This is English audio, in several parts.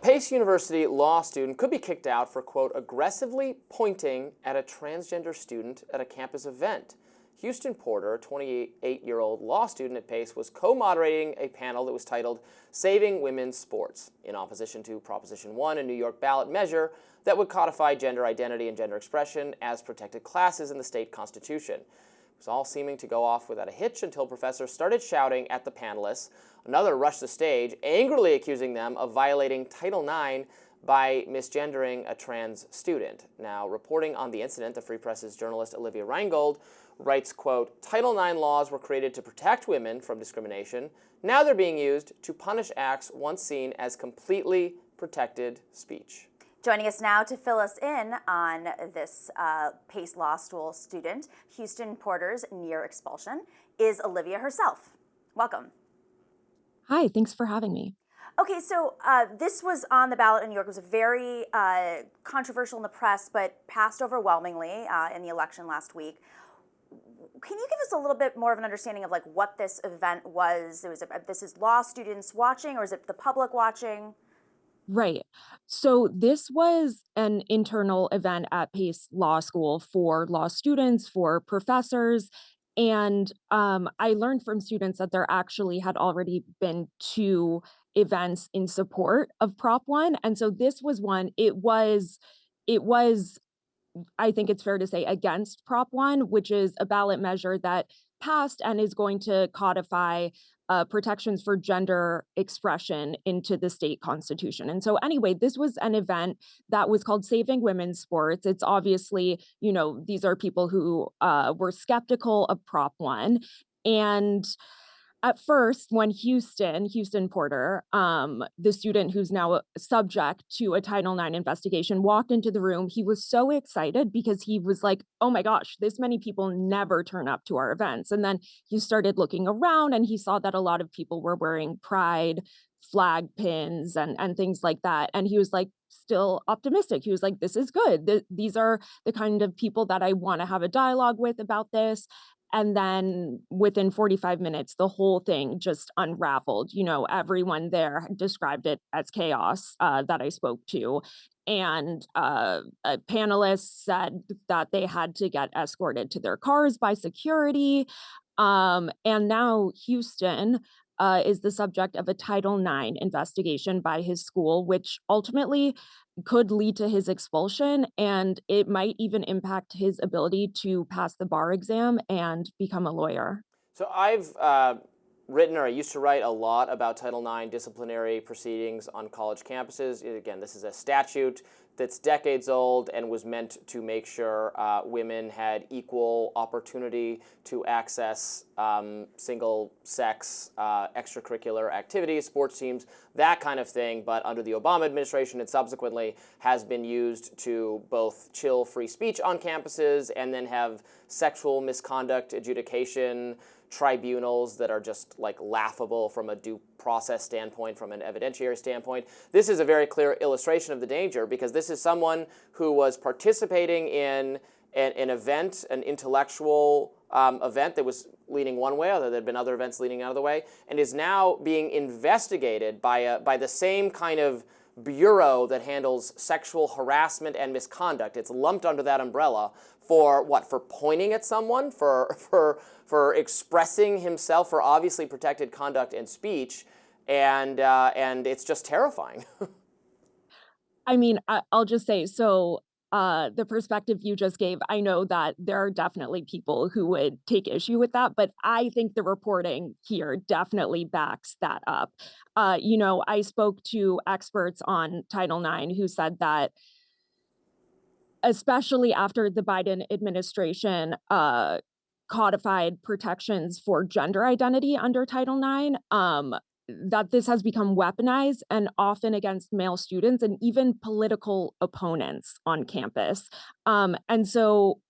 Pace University law student could be kicked out for, quote, aggressively pointing at a transgender student at a campus event. Houston Porter, a 28-year-old law student at Pace, was co-moderating a panel that was titled Saving Women's Sports, in opposition to Proposition 1, a New York ballot measure that would codify gender identity and gender expression as protected classes in the state constitution. It was all seeming to go off without a hitch until professors started shouting at the panelists. Another rushed the stage, angrily accusing them of violating Title IX by misgendering a trans student. Now, reporting on the incident, the Free Press's journalist Olivia Reingold writes, quote, Title IX laws were created to protect women from discrimination. Now they're being used to punish acts once seen as completely protected speech. Joining us now to fill us in on this Pace Law School student, Houston Porter's near expulsion, is Olivia herself. Welcome. Hi, thanks for having me. Okay, so this was on the ballot in New York. It was very controversial in the press, but passed overwhelmingly in the election last week. Can you give us a little bit more of an understanding of like what this event was? This is law students watching, or is it the public watching? Right. So this was an internal event at Pace Law School for law students, for professors. And I learned from students that there actually had already been two events in support of Prop 1. And so this was one. It was I think it's fair to say, against Prop 1, which is a ballot measure that passed and is going to codify protections for gender expression into the state constitution. And so anyway, this was an event that was called Saving Women's Sports. It's obviously, these are people who were skeptical of Prop 1. And at first, when Houston Porter, the student who's now subject to a Title IX investigation, walked into the room, he was so excited because he was like, oh my gosh, this many people never turn up to our events. And then he started looking around and he saw that a lot of people were wearing pride flag pins and things like that. And he was like, still optimistic. He was like, this is good. These are the kind of people that I want to have a dialogue with about this. And then within 45 minutes, the whole thing just unraveled. Everyone there described it as chaos that I spoke to. And panelists said that they had to get escorted to their cars by security. And now Houston is the subject of a Title IX investigation by his school, which ultimately could lead to his expulsion, and it might even impact his ability to pass the bar exam and become a lawyer. So I've written, or I used to write, a lot about Title IX disciplinary proceedings on college campuses. Again, this is a statute that's decades old and was meant to make sure women had equal opportunity to access single-sex extracurricular activities, sports teams, that kind of thing. But under the Obama administration, it subsequently has been used to both chill free speech on campuses and then have sexual misconduct adjudication tribunals that are just like laughable from a due process standpoint, from an evidentiary standpoint. This is a very clear illustration of the danger, because this is someone who was participating in an event, an intellectual event that was leaning one way, although there had been other events leaning another way, and is now being investigated by the same kind of bureau that handles sexual harassment and misconduct. It's lumped under that umbrella for what? For pointing at someone, for expressing himself, for obviously protected conduct and speech, and it's just terrifying. I mean, I'll just say, so the perspective you just gave, I know that there are definitely people who would take issue with that, but I think the reporting here definitely backs that up. I spoke to experts on Title IX who said that, especially after the Biden administration codified protections for gender identity under Title IX, that this has become weaponized and often against male students and even political opponents on campus. And so,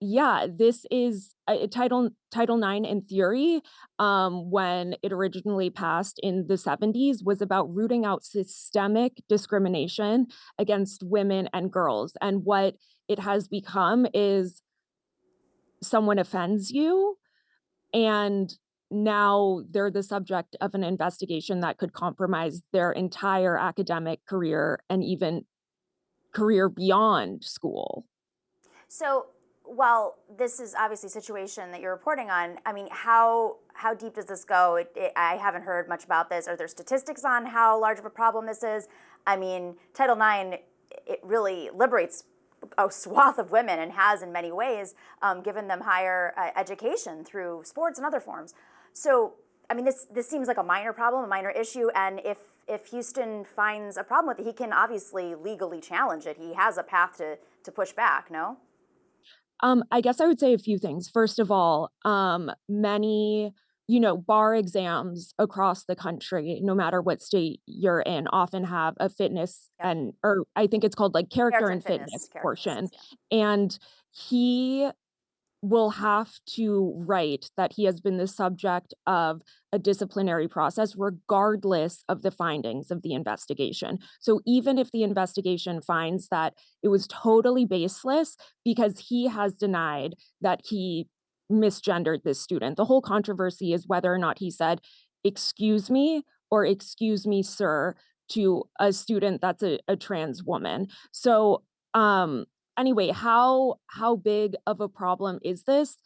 yeah, this is Title IX in theory, when it originally passed in the 70s, was about rooting out systemic discrimination against women and girls. And what it has become is someone offends you and now they're the subject of an investigation that could compromise their entire academic career and even career beyond school. So, while this is obviously a situation that you're reporting on, I mean, how deep does this go? I haven't heard much about this. Are there statistics on how large of a problem this is? I mean, Title IX, it really liberates a swath of women and has in many ways given them higher education through sports and other forms. So, I mean, this seems like a minor problem, a minor issue, and if Houston finds a problem with it, he can obviously legally challenge it. He has a path to push back, no? I guess I would say a few things. First of all, many, bar exams across the country, no matter what state you're in, often have a fitness Yep. or I think it's called like character Character and fitness, fitness character fitness, portion. yeah. And he will have to write that he has been the subject of a disciplinary process regardless of the findings of the investigation. So even if the investigation finds that it was totally baseless because he has denied that he misgendered this student, the whole controversy is whether or not he said, "Excuse me," or "Excuse me, sir," to a student that's a trans woman. So, anyway, how big of a problem is this?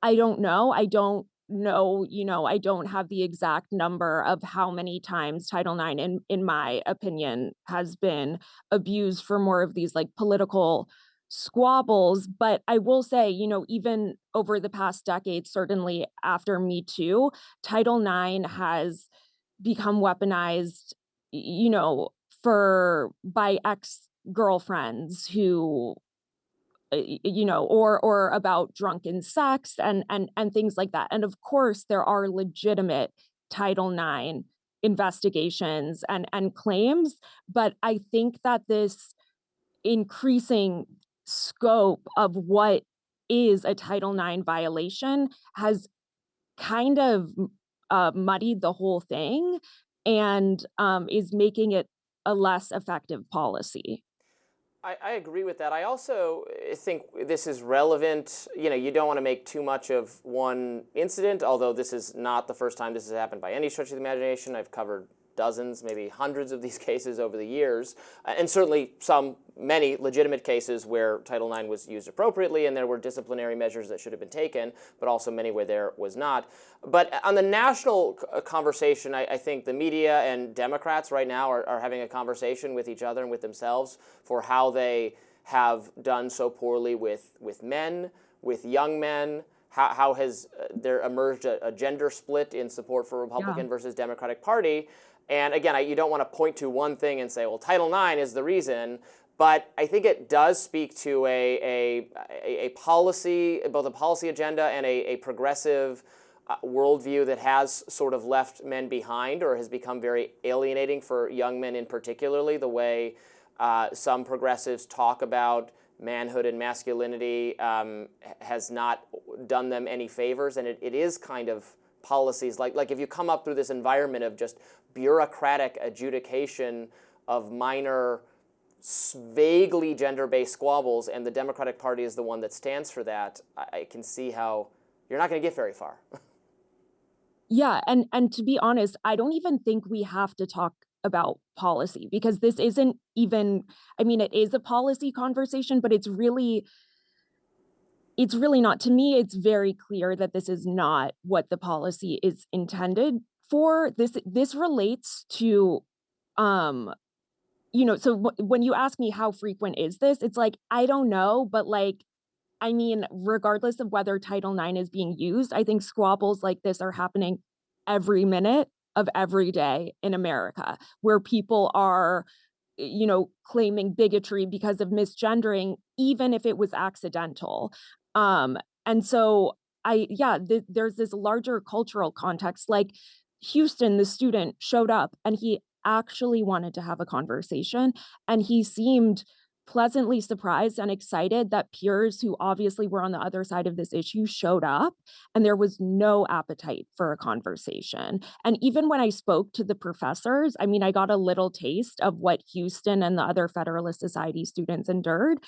I don't know. I don't know, I don't have the exact number of how many times Title IX, in my opinion, has been abused for more of these like political squabbles. But I will say, even over the past decade, certainly after Me Too, Title IX has become weaponized, for by ex girlfriends who or about drunken sex and things like that. And of course there are legitimate Title IX investigations and claims, but I think that this increasing scope of what is a Title IX violation has kind of muddied the whole thing and is making it a less effective policy. I agree with that. I also think this is relevant. You don't want to make too much of one incident, although this is not the first time this has happened by any stretch of the imagination. I've covered dozens, maybe hundreds of these cases over the years, and certainly many legitimate cases where Title IX was used appropriately and there were disciplinary measures that should have been taken, but also many where there was not. But on the national conversation, I think the media and Democrats right now are having a conversation with each other and with themselves for how they have done so poorly with men, with young men. How has there emerged a gender split in support for Republican versus Democratic Party? And again, you don't want to point to one thing and say, well, Title IX is the reason, but I think it does speak to a policy, both a policy agenda and a progressive worldview that has sort of left men behind or has become very alienating for young men in particularly, the way some progressives talk about manhood and masculinity has not done them any favors, and it is kind of policies like if you come up through this environment of just bureaucratic adjudication of minor vaguely gender-based squabbles and the Democratic Party is the one that stands for that, I can see how you're not going to get very far. Yeah, and to be honest, I don't even think we have to talk about policy because this isn't even, I mean, it is a policy conversation, but it's really not. To me, it's very clear that this is not what the policy is intended for. This relates to so when you ask me how frequent is this, it's like I don't know, but like I mean, regardless of whether Title IX is being used, I think squabbles like this are happening every minute of every day in America, where people are, claiming bigotry because of misgendering, even if it was accidental. And so there's this larger cultural context. Like Houston, the student showed up and he actually wanted to have a conversation, and he seemed pleasantly surprised and excited that peers who obviously were on the other side of this issue showed up, and there was no appetite for a conversation. And even when I spoke to the professors, I mean, I got a little taste of what Houston and the other Federalist Society students endured.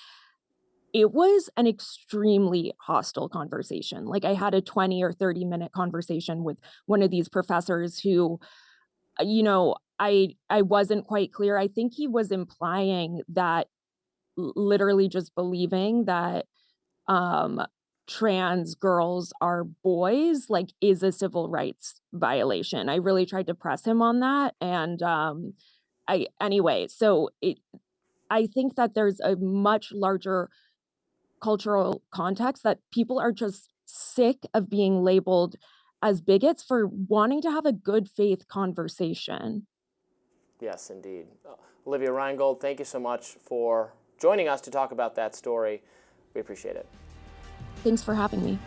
it was an extremely hostile conversation. Like, I had a 20 or 30-minute conversation with one of these professors who, I wasn't quite clear. I think he was implying that literally just believing that um trans girls are boys like is a civil rights violation. I really tried to press him on that, and I anyway, so it I think that there's a much larger cultural context that people are just sick of being labeled as bigots for wanting to have a good faith conversation. Yes, indeed. Olivia Reingold, thank you so much for joining us to talk about that story. We appreciate it. Thanks for having me.